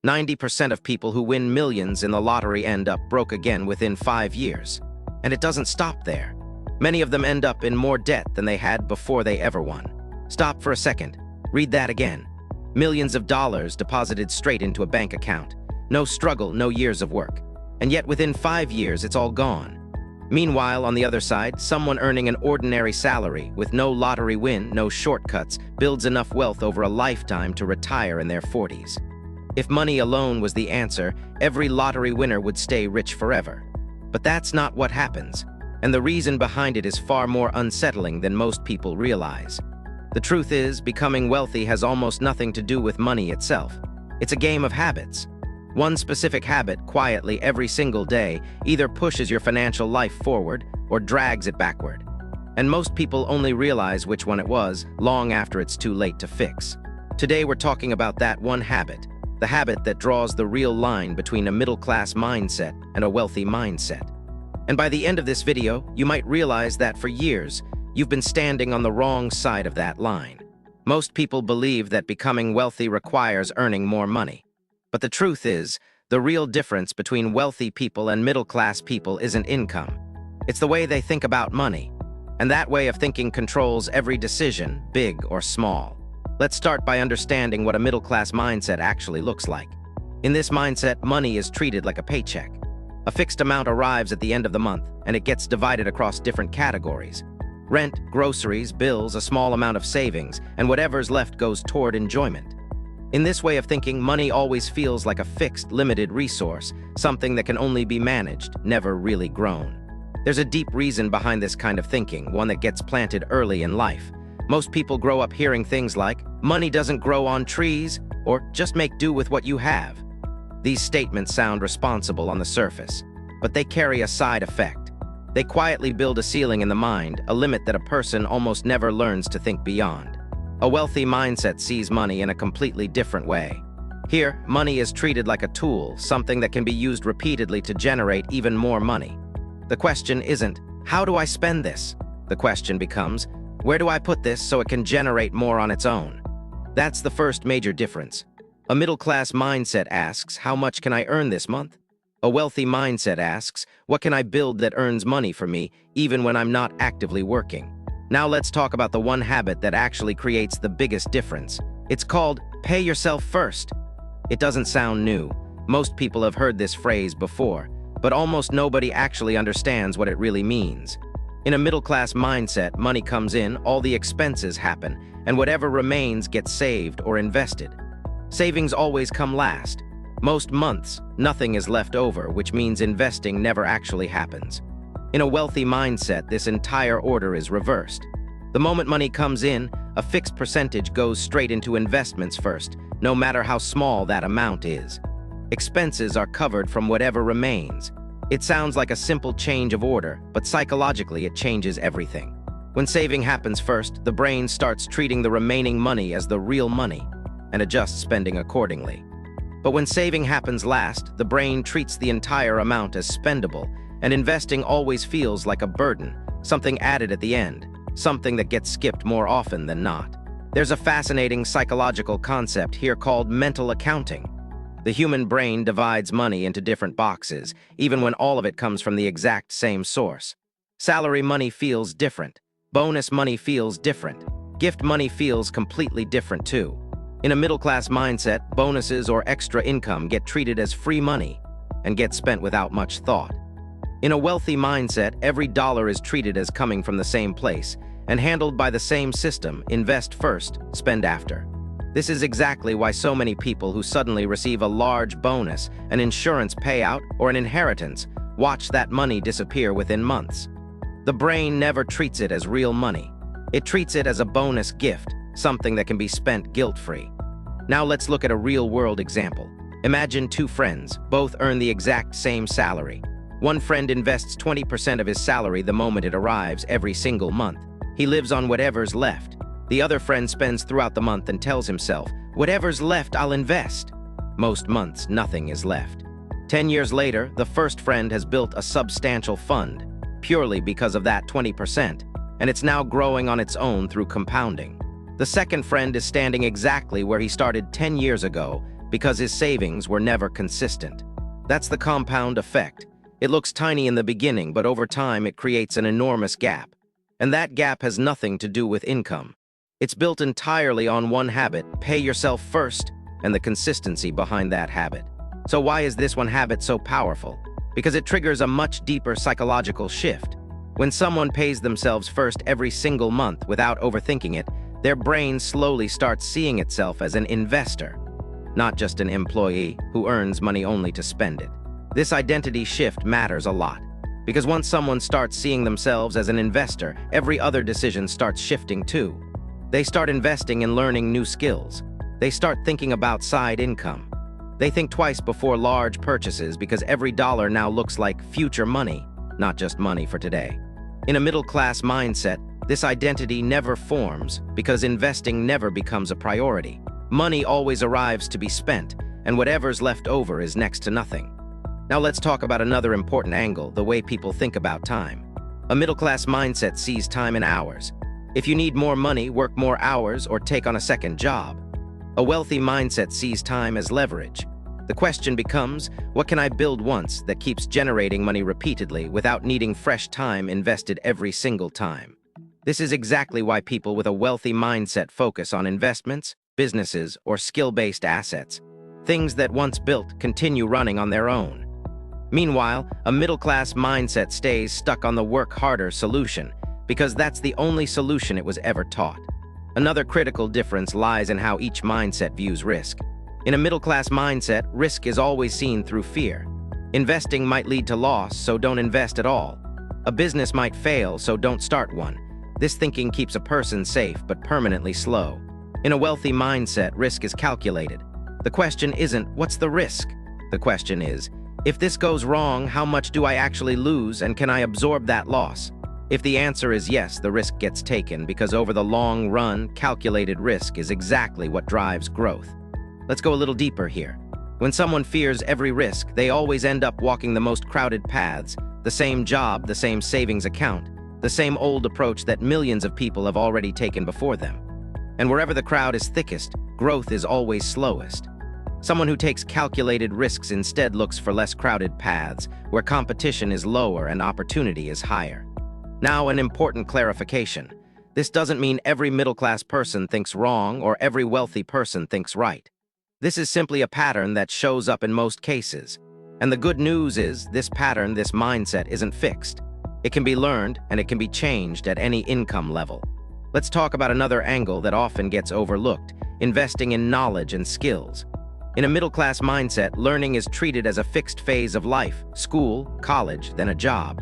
90% of people who win millions in the lottery end up broke again within 5 years. And it doesn't stop there. Many of them end up in more debt than they had before they ever won. Stop for a second. Read that again. Millions of dollars deposited straight into a bank account. No struggle, no years of work. And yet within 5 years, it's all gone. Meanwhile, on the other side, someone earning an ordinary salary with no lottery win, no shortcuts, builds enough wealth over a lifetime to retire in their 40s. If money alone was the answer, every lottery winner would stay rich forever. But that's not what happens. And the reason behind it is far more unsettling than most people realize. The truth is, becoming wealthy has almost nothing to do with money itself. It's a game of habits. One specific habit, quietly every single day, either pushes your financial life forward or drags it backward. And most people only realize which one it was long after it's too late to fix. Today we're talking about that one habit, the habit that draws the real line between a middle-class mindset and a wealthy mindset. And by the end of this video, you might realize that for years, you've been standing on the wrong side of that line. Most people believe that becoming wealthy requires earning more money. But the truth is, the real difference between wealthy people and middle-class people isn't income. It's the way they think about money. And that way of thinking controls every decision, big or small. Let's start by understanding what a middle-class mindset actually looks like. In this mindset, money is treated like a paycheck. A fixed amount arrives at the end of the month, and it gets divided across different categories. Rent, groceries, bills, a small amount of savings, and whatever's left goes toward enjoyment. In this way of thinking, money always feels like a fixed, limited resource, something that can only be managed, never really grown. There's a deep reason behind this kind of thinking, one that gets planted early in life. Most people grow up hearing things like, money doesn't grow on trees, or just make do with what you have. These statements sound responsible on the surface, but they carry a side effect. They quietly build a ceiling in the mind, a limit that a person almost never learns to think beyond. A wealthy mindset sees money in a completely different way. Here, money is treated like a tool, something that can be used repeatedly to generate even more money. The question isn't, how do I spend this? The question becomes, where do I put this so it can generate more on its own? That's the first major difference. A middle-class mindset asks, how much can I earn this month? A wealthy mindset asks, what can I build that earns money for me, even when I'm not actively working? Now let's talk about the one habit that actually creates the biggest difference. It's called, pay yourself first. It doesn't sound new. Most people have heard this phrase before, but almost nobody actually understands what it really means. In a middle-class mindset, money comes in, all the expenses happen, and whatever remains gets saved or invested. Savings always come last. Most months, nothing is left over, which means investing never actually happens. In a wealthy mindset, this entire order is reversed. The moment money comes in, a fixed percentage goes straight into investments first, no matter how small that amount is. Expenses are covered from whatever remains. It sounds like a simple change of order, but psychologically it changes everything. When saving happens first, the brain starts treating the remaining money as the real money and adjusts spending accordingly. But when saving happens last, the brain treats the entire amount as spendable, and investing always feels like a burden, something added at the end, something that gets skipped more often than not. There's a fascinating psychological concept here called mental accounting. The human brain divides money into different boxes, even when all of it comes from the exact same source. Salary money feels different. Bonus money feels different. Gift money feels completely different too. In a middle-class mindset, bonuses or extra income get treated as free money and get spent without much thought. In a wealthy mindset, every dollar is treated as coming from the same place and handled by the same system: invest first, spend after. This is exactly why so many people who suddenly receive a large bonus, an insurance payout, or an inheritance watch that money disappear within months. The brain never treats it as real money. It treats it as a bonus gift, something that can be spent guilt-free. Now let's look at a real-world example. Imagine two friends, both earn the exact same salary. One friend invests 20% of his salary the moment it arrives every single month. He lives on whatever's left. The other friend spends throughout the month and tells himself, whatever's left, I'll invest. Most months, nothing is left. 10 years later, the first friend has built a substantial fund, purely because of that 20%, and it's now growing on its own through compounding. The second friend is standing exactly where he started 10 years ago, because his savings were never consistent. That's the compound effect. It looks tiny in the beginning, but over time it creates an enormous gap. And that gap has nothing to do with income. It's built entirely on one habit: pay yourself first, and the consistency behind that habit. So why is this one habit so powerful? Because it triggers a much deeper psychological shift. When someone pays themselves first every single month without overthinking it, their brain slowly starts seeing itself as an investor, not just an employee who earns money only to spend it. This identity shift matters a lot, because once someone starts seeing themselves as an investor, every other decision starts shifting too. They start investing in learning new skills. They start thinking about side income. They think twice before large purchases because every dollar now looks like future money, not just money for today. In a middle-class mindset, this identity never forms because investing never becomes a priority. Money always arrives to be spent, and whatever's left over is next to nothing. Now let's talk about another important angle: the way people think about time. A middle-class mindset sees time in hours. If you need more money, work more hours or take on a second job. A wealthy mindset sees time as leverage. The question becomes, what can I build once that keeps generating money repeatedly without needing fresh time invested every single time? This is exactly why people with a wealthy mindset focus on investments, businesses, or skill-based assets. Things that once built continue running on their own. Meanwhile, a middle-class mindset stays stuck on the work harder solution because that's the only solution it was ever taught. Another critical difference lies in how each mindset views risk. In a middle-class mindset, risk is always seen through fear. Investing might lead to loss, so don't invest at all. A business might fail, so don't start one. This thinking keeps a person safe but permanently slow. In a wealthy mindset, risk is calculated. The question isn't, what's the risk? The question is, if this goes wrong, how much do I actually lose, and can I absorb that loss? If the answer is yes, the risk gets taken because over the long run, calculated risk is exactly what drives growth. Let's go a little deeper here. When someone fears every risk, they always end up walking the most crowded paths, the same job, the same savings account, the same old approach that millions of people have already taken before them. And wherever the crowd is thickest, growth is always slowest. Someone who takes calculated risks instead looks for less crowded paths, where competition is lower and opportunity is higher. Now, an important clarification. This doesn't mean every middle-class person thinks wrong or every wealthy person thinks right. This is simply a pattern that shows up in most cases. And the good news is, this pattern, this mindset, isn't fixed. It can be learned and it can be changed at any income level. Let's talk about another angle that often gets overlooked: investing in knowledge and skills. In a middle-class mindset, learning is treated as a fixed phase of life: school, college, then a job.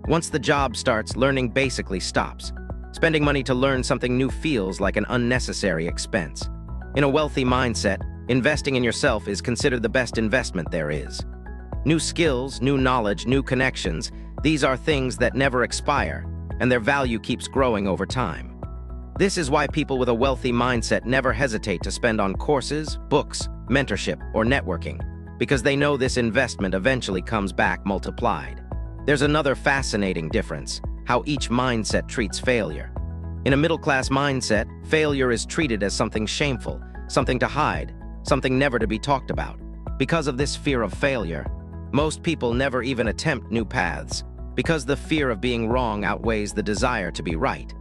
Once the job starts, learning basically stops. Spending money to learn something new feels like an unnecessary expense. In a wealthy mindset, investing in yourself is considered the best investment there is. New skills, new knowledge, new connections, these are things that never expire, and their value keeps growing over time. This is why people with a wealthy mindset never hesitate to spend on courses, books, mentorship, or networking, because they know this investment eventually comes back multiplied. There's another fascinating difference: how each mindset treats failure. In a middle-class mindset, failure is treated as something shameful, something to hide, something never to be talked about. Because of this fear of failure, most people never even attempt new paths, because the fear of being wrong outweighs the desire to be right.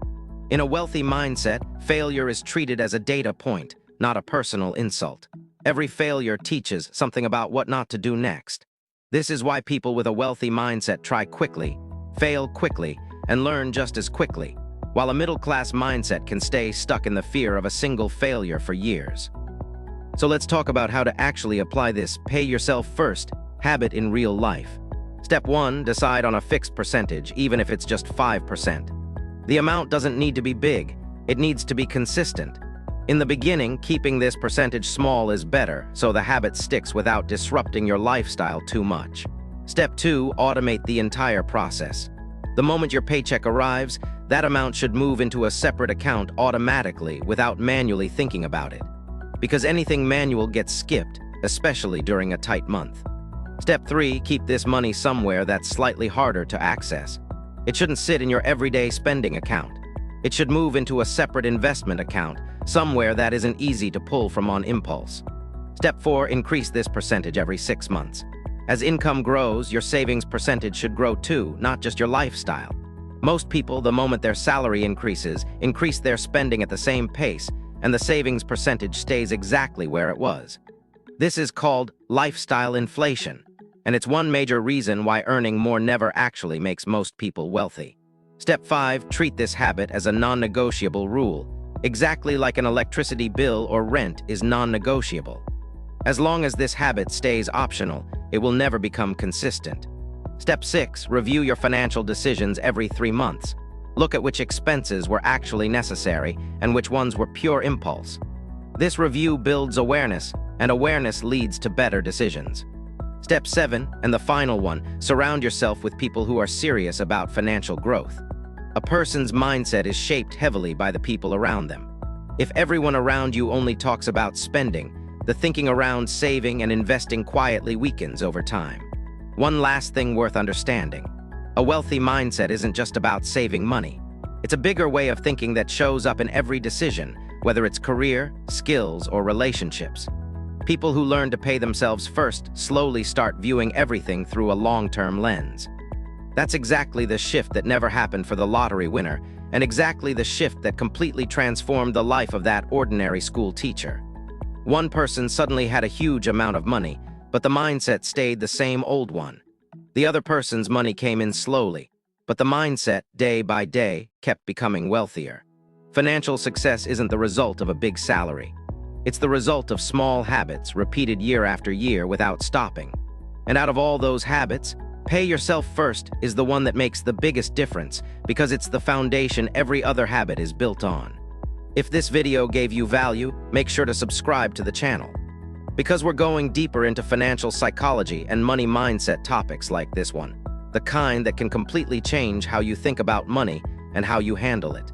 In a wealthy mindset, failure is treated as a data point, not a personal insult. Every failure teaches something about what not to do next. This is why people with a wealthy mindset try quickly, fail quickly, and learn just as quickly, while a middle-class mindset can stay stuck in the fear of a single failure for years. So let's talk about how to actually apply this pay yourself first habit in real life. Step 1, decide on a fixed percentage, even if it's just 5%. The amount doesn't need to be big, it needs to be consistent. In the beginning, keeping this percentage small is better, so the habit sticks without disrupting your lifestyle too much. Step 2, automate the entire process. The moment your paycheck arrives, that amount should move into a separate account automatically without manually thinking about it. Because anything manual gets skipped, especially during a tight month. Step 3, keep this money somewhere that's slightly harder to access. It shouldn't sit in your everyday spending account. It should move into a separate investment account, somewhere that isn't easy to pull from on impulse. Step 4, increase this percentage every 6 months. As income grows, your savings percentage should grow too, not just your lifestyle. Most people, the moment their salary increases, increase their spending at the same pace, and the savings percentage stays exactly where it was. This is called lifestyle inflation, and it's one major reason why earning more never actually makes most people wealthy. Step 5, treat this habit as a non-negotiable rule, exactly like an electricity bill or rent is non-negotiable. As long as this habit stays optional, it will never become consistent. Step 6, review your financial decisions every 3 months. Look at which expenses were actually necessary and which ones were pure impulse. This review builds awareness, and awareness leads to better decisions. Step 7, and the final one, surround yourself with people who are serious about financial growth. A person's mindset is shaped heavily by the people around them. If everyone around you only talks about spending, the thinking around saving and investing quietly weakens over time. One last thing worth understanding. A wealthy mindset isn't just about saving money. It's a bigger way of thinking that shows up in every decision, whether it's career, skills, or relationships. People who learn to pay themselves first slowly start viewing everything through a long-term lens. That's exactly the shift that never happened for the lottery winner, and exactly the shift that completely transformed the life of that ordinary school teacher. One person suddenly had a huge amount of money, but the mindset stayed the same old one. The other person's money came in slowly, but the mindset, day by day, kept becoming wealthier. Financial success isn't the result of a big salary. It's the result of small habits repeated year after year without stopping. And out of all those habits, pay yourself first is the one that makes the biggest difference because it's the foundation every other habit is built on. If this video gave you value, make sure to subscribe to the channel. Because we're going deeper into financial psychology and money mindset topics like this one, the kind that can completely change how you think about money and how you handle it.